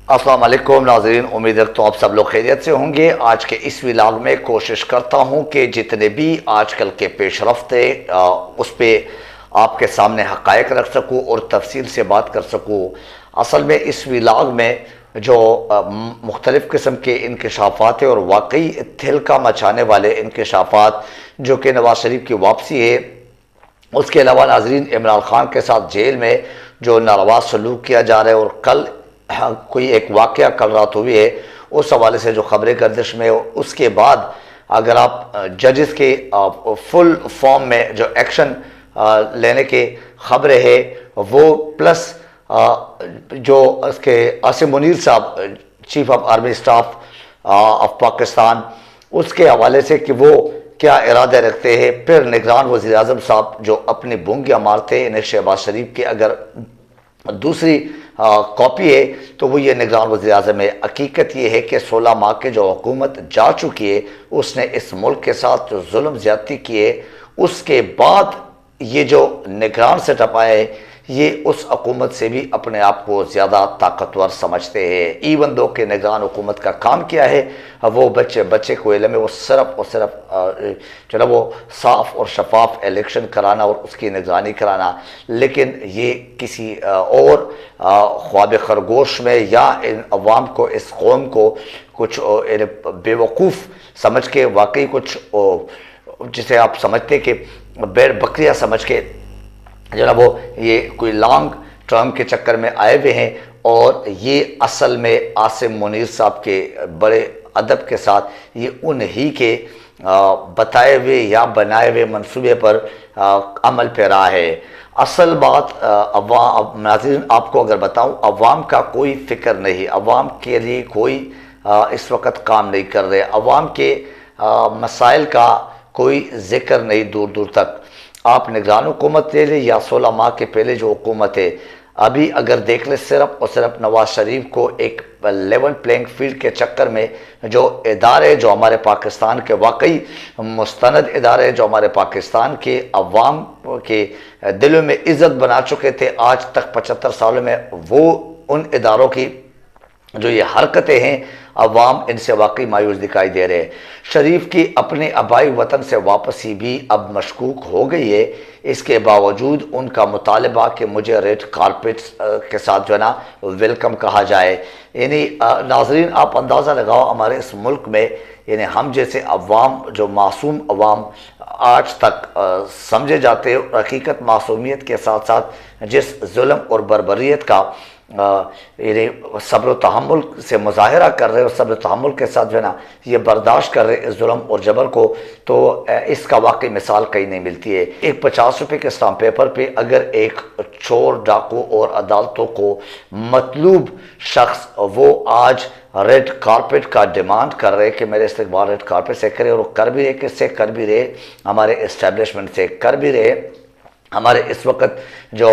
अस्सलाम वालेकुम नाज़रीन, उम्मीद है तो आप सब लोग खैरियत से होंगे। आज के इस व्लॉग में कोशिश करता हूं कि जितने भी आजकल के पेशरफ्त है उस पर आपके सामने हक़ाइक़ रख सकूं और तफसील से बात कर सकूं। असल में इस व्लॉग में जो मुख्तलिफ़ किस्म के इंकशाफात है और वाकई थिलका मचाने वाले इंकशाफात जो कि नवाज शरीफ की वापसी है, उसके अलावा नाज़रीन इमरान खान के साथ जेल में जो नारवा सलूक किया जा रहा है और कल कोई एक वाक़या कल रात हुई है उस हवाले से जो ख़बरें गर्दिश में, उसके बाद अगर आप जजेस के फुल फॉर्म में जो एक्शन लेने के ख़बरें है वो, प्लस जो उसके आसिम मुनीर साहब chief of army staff of Pakistan, उसके हवाले से कि वो क्या इरादे रखते हैं। फिर निगरान वज़ीर आज़म साहब जो अपनी बूंगियाँ मारते हैं इन्हें शहबाज शरीफ की अगर दूसरी कॉपी है तो वो ये निगरान वज़ीर आज़म है। हकीकत ये है कि 16 माह के जो हुकूमत जा चुकी है उसने इस मुल्क के साथ जो जुल्म ज़्यादती की है, उसके बाद ये जो निगरान सेटअप आया है ये उस हुकूमत से भी अपने आप को ज़्यादा ताकतवर समझते हैं। इवन दो कि निगरान हुकूमत का काम क्या है, वो बच्चे को इल्म है, वो सिर्फ और सिर्फ जो ना वो साफ़ और शफाफ इलेक्शन कराना और उसकी निगरानी कराना। लेकिन ये किसी और ख्वाब खरगोश में या इन अवाम को, इस कौम को कुछ बेवकूफ़ समझ के, वाकई कुछ जिसे आप समझते कि बैर बकरियाँ समझ के जो ना वो ये कोई लॉन्ग टर्म के चक्कर में आए हुए हैं। और ये असल में आसिम मुनीर साहब के बड़े अदब के साथ ये उन्हीं के बताए हुए या बनाए हुए मंसूबे पर अमल पैरा है। असल बात नाज़रीन आपको अगर बताऊं, अवाम का कोई फ़िक्र नहीं, अवाम के लिए कोई इस वक्त काम नहीं कर रहे, अवाम के मसाइल का कोई ज़िक्र नहीं दूर दूर तक। आप निगरान हुकूमत ले लें या 16 माह के पहले जो हुकूमत है, अभी अगर देख ले सिर्फ और सिर्फ नवाज शरीफ को एक लेवल प्लेइंग फील्ड के चक्कर में जो इदारे जो हमारे पाकिस्तान के वाकई मुस्तनद इदारे जो हमारे पाकिस्तान के अवाम के दिलों में इज़्ज़त बना चुके थे आज तक 75 सालों में, वो उन इदारों की जो ये हरकतें हैं अवाम इनसे वाकई मायूस दिखाई दे रहे हैं। शरीफ की अपने आबाई वतन से वापसी भी अब मशकूक हो गई है। इसके बावजूद उनका मुतालबा कि मुझे रेड कारपेट के साथ जो है ना वेलकम कहा जाए। यानी नाजरीन आप अंदाज़ा लगाओ हमारे इस मुल्क में यानी हम जैसे अवाम जो मासूम अवाम आज तक समझे जाते हैं, हकीकत मासूमियत के साथ साथ जिस जुल्म और बर्बरियत का ये सब्र तहम्मुल से मुजाहरा कर रहे और सब्र तहम्मुल के साथ जो है ना ये बर्दाश्त कर रहे इस जुल्म और जबर को, तो इसका वाकई मिसाल कहीं नहीं मिलती है। एक 50 रुपये के स्टाम्प पेपर पे अगर एक चोर, डाकू और अदालतों को मतलूब शख्स वो आज रेड कारपेट का डिमांड कर रहे कि मेरे इस्तेमाल रेड कारपेट से करे, और कर भी रहे, किससे कर भी रहे, हमारे इस्टेब्लिशमेंट से कर भी रहे। हमारे इस वक्त जो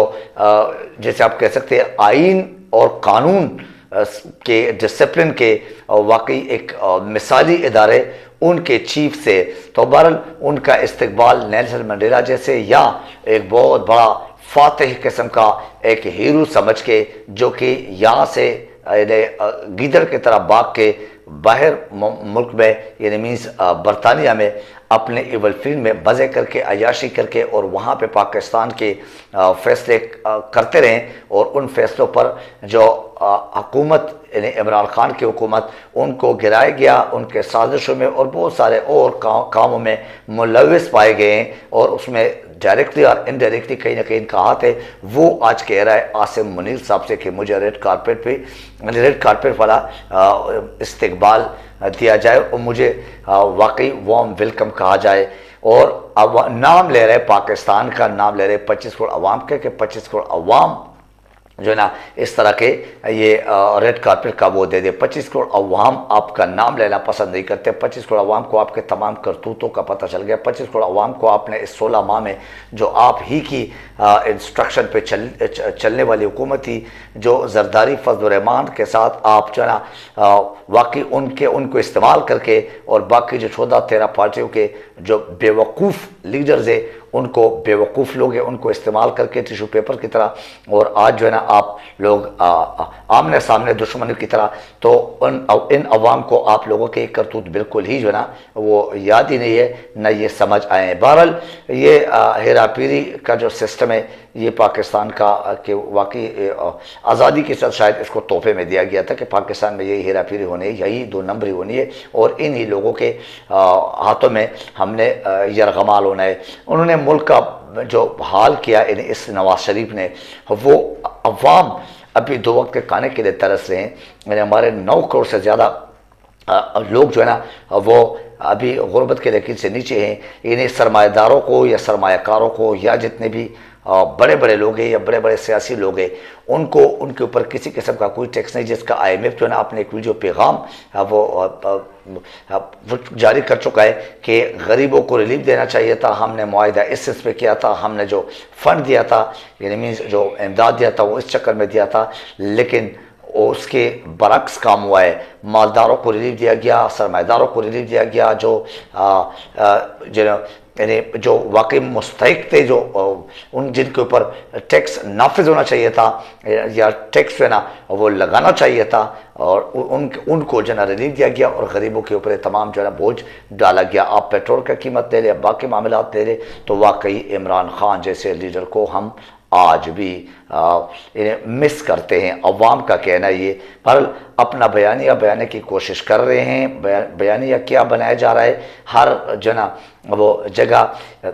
जैसे आप कह सकते हैं आइन और कानून के डिसिप्लिन के वाकई एक मिसाली इदारे उनके चीफ से, तो बहरहाल उनका इस्तकबाल नेल्सन मंडेला जैसे या एक बहुत बड़ा फातिह किस्म का एक हीरो समझ के, जो कि यहाँ से गीदड़ की तरह भाग के बाहर मुल्क में यानी मीन्स बरतानिया में अपने एवल फील्ड में मज़े करके अयाशी करके और वहाँ पे पाकिस्तान के फैसले करते रहें, और उन फैसलों पर जो हुकूमत यानी इमरान खान की हुकूमत उनको गिराया गया, उनके साजिशों में और बहुत सारे और कामों में मुलविस पाए गए हैं, और उसमें डायरेक्टली और इनडायरेक्टली कहीं ना कहीं इनका हाथ है। वो आज कह रहा है आसिम मुनीर साहब से कि मुझे रेड कारपेट वाला इस्तकबाल दिया जाए और मुझे वाकई वार्म वेलकम कहा जाए। और अब नाम ले रहे पाकिस्तान का, नाम ले रहे 25 करोड़ अवाम के, कि 25 करोड़ अवाम जो है ना इस तरह के ये रेड कारपेट का वो दे दे। 25 करोड़ अवाम आपका नाम लेना पसंद नहीं करते। 25 करोड़ अवाम को आपके तमाम करतूतों का पता चल गया। 25 करोड़ अवाम को आपने इस 16 माह में जो आप ही की इंस्ट्रक्शन पे चलने वाली हुकूमत थी, जो जरदारी फजल-उर-रहमान के साथ आप जो है ना वाकई उनको इस्तेमाल करके और बाकी जो 14-13 पार्टियों के जो बेवकूफ़ लीडर्स है उनको बेवकूफ़ लोग हैं उनको इस्तेमाल करके टिशू पेपर की तरह, और आज जो है ना आप लोग आमने सामने दुश्मनों की तरह। तो इन अवाम को आप लोगों के करतूत बिल्कुल ही जो है ना वो याद ही नहीं है, न ये समझ आए हैं। बहरहाल ये हेरा फेरी का जो सिस्टम है ये पाकिस्तान का कि वाकई आज़ादी के साथ शायद इसको तोहफे में दिया गया था कि पाकिस्तान में यही हेरा फेरी होनी है, यही दो नंबरी होनी है, और इन ही लोगों के हाथों में हमने यरगमाल होना है। उन्होंने मुल्क का जो हाल किया इस नवाज शरीफ ने, वो अवाम अभी दो वक्त के खाने के लिए तरस रहे हैं। यानी हमारे 9 करोड़ से ज़्यादा लोग जो है ना वो अभी गुर्बत के रेखा से नीचे हैं। इन्हें सरमाएदारों को या सरमायाकारों को या जितने भी बड़े बड़े लोग हैं या बड़े बड़े सियासी लोग हैं उनको उनके ऊपर किसी किस्म का कोई टैक्स नहीं, जिसका IMF जो है ना अपने एक वीडियो पैगाम वो जारी कर चुका है कि गरीबों को रिलीफ देना चाहिए था। हमने मुआहिदा इस सेंस पे किया था, हमने जो फंड दिया था यानी मीन्स जो इमदाद दिया था वो इस चक्कर में दिया था, लेकिन उसके बरक्स काम हुआ है। मालदारों को रिलीफ दिया गया, सरमाएदारों को रिलीफ दिया गया, जो वाकई मुस्तहिक थे, जो उन जिनके ऊपर टैक्स नाफिज होना चाहिए था या टैक्स जो है ना वो लगाना चाहिए था, और उनको जो है ना रिलीफ दिया गया, और गरीबों के ऊपर तमाम जो है ना बोझ डाला गया। आप पेट्रोल का कीमत ले लें, बाकी मामला ले लें, तो वाकई इमरान खान जैसे लीडर को हम आज भी इन्हें मिस करते हैं। अवाम का कहना ये पर अपना बयानिया बनाने की कोशिश कर रहे हैं। बयानिया क्या बनाया जा रहा है, हर जना वो जगह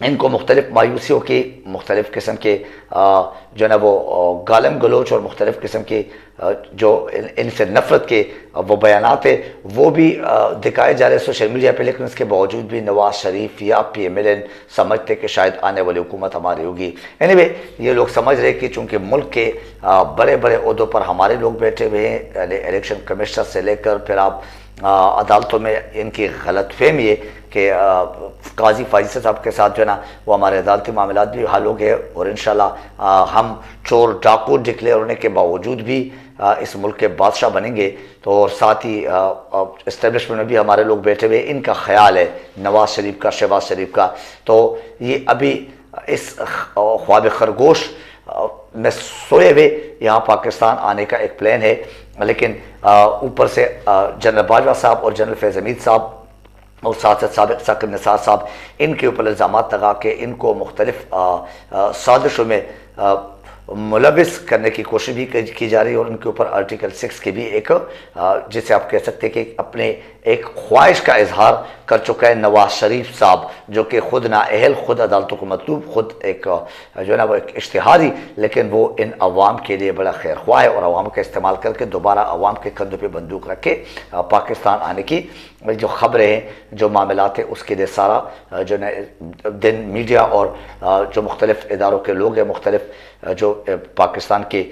इनको मुख्तलिफ मायूसियों की, मुख्तलिफ किस्म के जो ना वो गालम गलोच और मुख्तलिफ किस्म के जो इनसे नफ़रत के वो बयानात है वो भी दिखाए जा रहे हैं सोशल मीडिया पे। लेकिन उसके बावजूद भी नवाज शरीफ या PMLN समझते कि शायद आने वाली हुकूमत हमारी होगी। एनीवे ये लोग समझ रहे कि चूँकि मुल्क के बड़े बड़े ओहदों पर हमारे लोग बैठे हुए हैं, इलेक्शन कमिश्नर से लेकर फिर आप अदालतों में इनकी गलतफहमी है कि काजी फाइज़ साहब के साथ जो है ना वो हमारे अदालती मामलात भी हल हो गए, और इंशाल्लाह हम चोर डाकू डिक्लेयर होने के बावजूद भी इस मुल्क के बादशाह बनेंगे। तो और साथ ही इस्टेब्लिशमेंट में भी हमारे लोग बैठे हुए, इनका ख्याल है नवाज शरीफ का, शहबाज शरीफ का। तो ये अभी इस ख्वाब खरगोश में सोए हुए यहाँ पाकिस्तान आने का एक प्लान है, लेकिन ऊपर से जनरल बाजवा साहब और जनरल फैज़ हमीद साहब और साथ साथ साबिक़ साकिब निसार साहब इनके ऊपर इल्ज़ामात लगा के इनको मुख्तलिफ साजिशों में मुलविस करने की कोशिश भी की जा रही है, और उनके ऊपर आर्टिकल 6 की भी एक जिसे आप कह सकते हैं कि अपने एक ख्वाहिश का इजहार कर चुका है नवाज शरीफ साहब, जो कि खुद नाअहल, खुद अदालतों को मतलूब, खुद एक जो है ना वो एक इश्तिहारी, लेकिन वो इन अवाम के लिए बड़ा खैर ख्वाह है, और अवाम का इस्तेमाल करके दोबारा अवाम के कंधों पर बंदूक रख के पाकिस्तान आने की जो ख़बरें हैं, जो मामलात है, उसके लिए सारा जो है दिन मीडिया और जो मुख्तलिफ इदारों के लोग हैं, मुख्तलिफ जो पाकिस्तान के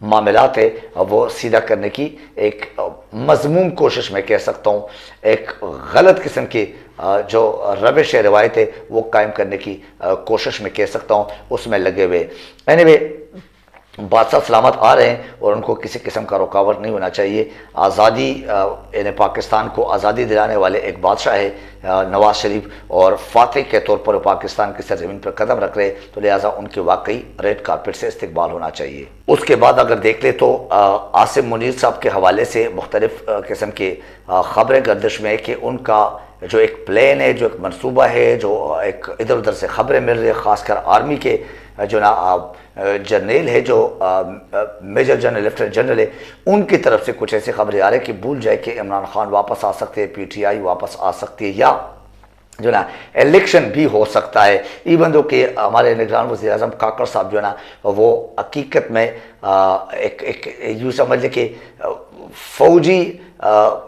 मामलात है वो सीधा करने की एक मज़मूम कोशिश मैं कह सकता हूँ, एक गलत किस्म की जो रविश है, रिवायत है, वो कायम करने की कोशिश मैं कह सकता हूँ, उसमें लगे हुए। एनीवे बादशाह सलामत आ रहे हैं और उनको किसी किस्म का रुकावट नहीं होना चाहिए। आज़ादी यानी पाकिस्तान को आज़ादी दिलाने वाले एक बादशाह है नवाज शरीफ, और फातिह के तौर पर पाकिस्तान की सरजमीन पर कदम रख रहे, तो लिहाजा उनके वाकई रेड कारपेट से इस्तकबाल होना चाहिए। उसके बाद अगर देख ले तो आसिम मुनीर साहब के हवाले से मुख्तलिफ किस्म के ख़बरें गर्दिश में है कि उनका जो एक प्लान है, जो एक मनसूबा है, जो एक इधर उधर से ख़बरें मिल रही है, ख़ासकर आर्मी के जो ना जनरल है, जो मेजर जनरल लेफ्टिनेंट जनरल है, उनकी तरफ से कुछ ऐसी खबरें आ रही है कि भूल जाए कि इमरान खान वापस आ सकते हैं, PTI वापस आ सकती है, या जो ना इलेक्शन भी हो सकता है। इवन दो कि हमारे निगरान वज़ीर आज़म काकर साहब जो है ना वो हकीकत में एक यूँ समझ लें कि फ़ौजी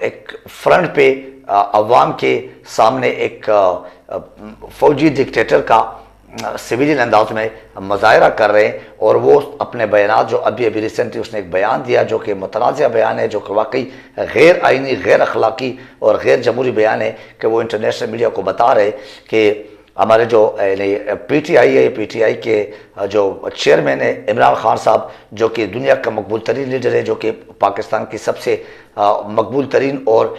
एक फ्रंट पे अवाम के सामने एक फ़ौजी डिक्टेटर का सिविलियन अंदाज में मुजाहरा कर रहे हैं, और वो अपने बयान जो अभी रिसेंटली उसने एक बयान दिया जो कि मुतनाज़ा बयान है, जो कि वाकई गैर आइनी, गैर अखलाकी और गैर जमहूरी बयान है, कि वो इंटरनेशनल मीडिया को बता रहे कि हमारे जो PTI है, PTI के जो चेयरमैन है इमरान खान साहब, जो कि दुनिया का मकबूल तरीन लीडर है, जो कि पाकिस्तान की सबसे मकबूल तरीन और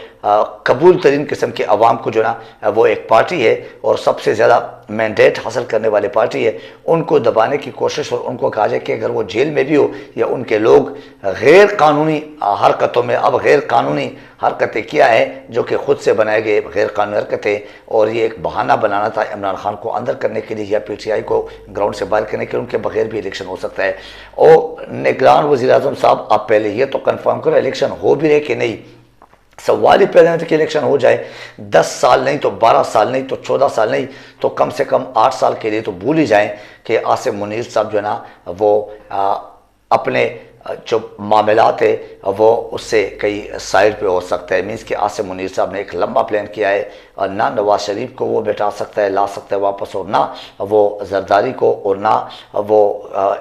कबूल तरीन किस्म के अवाम को जो ना वो एक पार्टी है और सबसे ज़्यादा मैंडेट हासिल करने वाली पार्टी है, उनको दबाने की कोशिश और उनको कहा जाए कि अगर वो जेल में भी हो या उनके लोग गैर कानूनी हरकतों में, अब गैर कानूनी हरकतें किया है जो कि खुद से बनाए गए गैर कानूनी हरकतें, और ये एक बहाना बनाना था इमरान खान को अंदर करने के लिए या PTI को ग्राउंड से बाहर करने के लिए, उनके बगैर भी इलेक्शन हो सकता है। और निगरान वज़ीर आज़म साहब, आप पहले ये तो कन्फर्म करो इलेक्शन हो भी रहे कि नहीं। सवाल ही पैदा नहीं कि इलेक्शन हो जाए, 10 साल नहीं तो 12 साल नहीं तो 14 साल नहीं तो कम से कम 8 साल के लिए तो भूल ही जाएं कि आसिम मुनीर साहब जो है ना वो अपने जो मामलात है वो उससे कई साइड पे हो सकता है। मीन्स कि आसिम मुनीर साहब ने एक लंबा प्लान किया है और ना नवाज शरीफ को वो बैठा सकता है, ला सकता है वापस, और ना वो जरदारी को और ना वो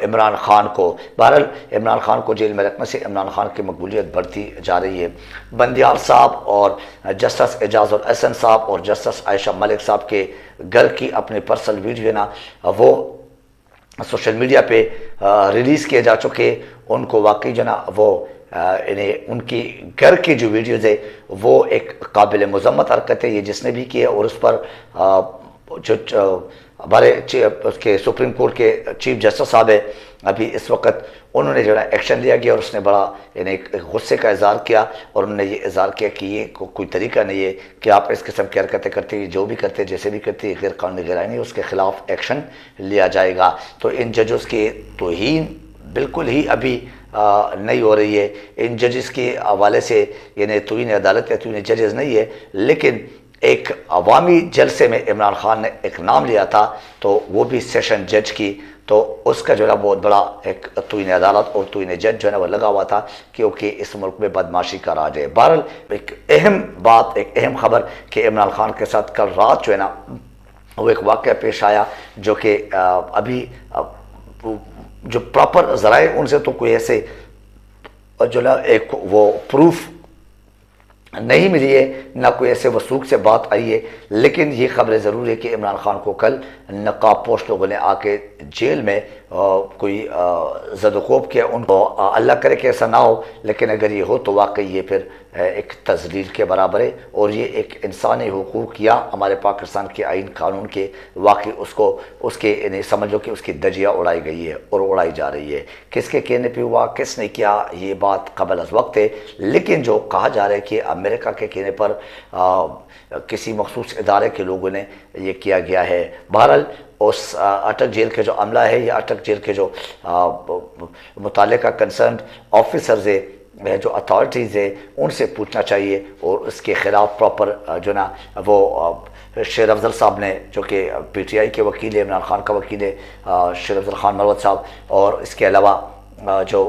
इमरान खान को। बहरहाल इमरान खान को जेल में रखने से इमरान खान की मकबूलियत बढ़ती जा रही है। बंदियाल साहब और जस्टिस एजाज उल हसन साहब और जस्टिस आयशा मलिक साहब के घर की अपनी पर्सनल वीडियो ना वो सोशल मीडिया पे रिलीज़ किए जा चुके। उनको वाकई जो ना वो इन्हें उनकी घर की जो वीडियोज़ है वो एक काबिल मज़म्मत हरकत है, ये जिसने भी की है। और उस पर जो हमारे उसके सुप्रीम कोर्ट के चीफ जस्टिस साहब है अभी इस वक्त, उन्होंने जो है एक्शन लिया गया और उसने बड़ा इन्हें गुस्से का इजहार किया और उन्होंने ये इजहार किया कि ये कोई तरीका नहीं है कि आप इस किस्म की हरकतें करते, जो भी करते, जैसे भी करते, गैर कानूनी गैरानी, उसके खिलाफ एक्शन लिया जाएगा। तो इन जजों की तौहीन बिल्कुल ही अभी नहीं हो रही है। इन जजेस के हवाले से यानी तौहीन अदालत या तौहीन जजेस नहीं है, लेकिन एक अवामी जलसे में इमरान खान ने एक नाम लिया था तो वो भी सेशन जज की, तो उसका जो है बहुत बड़ा एक तौहीन अदालत और तौहीन जज जो है वो लगा हुआ था क्योंकि इस मुल्क में बदमाशी का राज है। बहरहाल एक अहम बात, एक अहम खबर कि इमरान खान के साथ कल रात जो है ना वो एक वाक़या पेश आया जो कि अभी जो प्रॉपर ज़राए उनसे तो कोई ऐसे जो ना एक वो प्रूफ नहीं मिली है, ना कोई ऐसे वसूख से बात आई है, लेकिन ये खबर ज़रूर है कि इमरान खान को कल नकाब पोश लोगों ने आके जेल में कोई ज़दख़ोब किया। उनको अल्लाह करे कि ऐसा ना हो, लेकिन अगर ये हो तो वाकई ये फिर एक तज़लील के बराबर है और ये एक इंसानी हुकूक़ या हमारे पाकिस्तान के आइन कानून के वाकई उसको उसके समझ लो कि उसकी दजिया उड़ाई गई है और उड़ाई जा रही है। किसके कहने पे हुआ, किसने किया, ये बात कबल अज़ वक्त है, लेकिन जो कहा जा रहा है कि अमेरिका के कहने पर किसी मखसूस इदारे के लोगों ने ये किया गया है। बहरहाल उस अटक जेल के जो अमला है या अटक जेल के जो मुताल्लिका कंसर्न ऑफिसर्स है, जो अथॉरिटीज़ है, उनसे पूछना चाहिए और उसके ख़िलाफ़ प्रॉपर जो ना वो शेर अफजल साहब ने, जो कि PTI के वकील है, इमरान खान का वकील है, शेर अफजल खान मरवत साहब, और इसके अलावा जो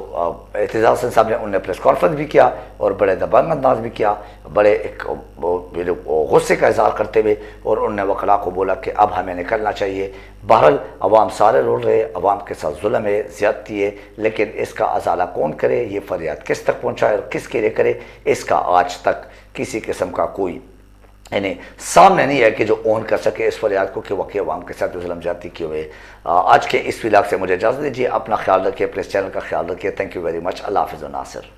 एतजाज़ हसन साहब ने, उन्होंने प्रेस कॉन्फ्रेंस भी किया और बड़े दबंग अंदाज भी किया, बड़े एक गुस्से का इजहार करते हुए, और उन्होंने वकला को बोला कि अब हमें निकलना चाहिए। बहरहाल अवाम सारे रोल रहे, अवाम के साथ जुल्म है, ज़्यादती है, लेकिन इसका अजाला कौन करे, ये फरियाद किस तक पहुँचाए और किसके लिए करे, इसका आज तक किसी किस्म का कोई यानी सामने नहीं है कि जो ओन कर सके इस फरियाद को कि वाकई अवाम के साथ जुल्म ज्यादती क्यों हुए। आज के इस व्लॉग से मुझे इजाज़त दीजिए। अपना ख्याल रखिए, अपने चैनल का ख्याल रखिए। Thank you very much. अल्लाह हाफ़िज़ नासिर।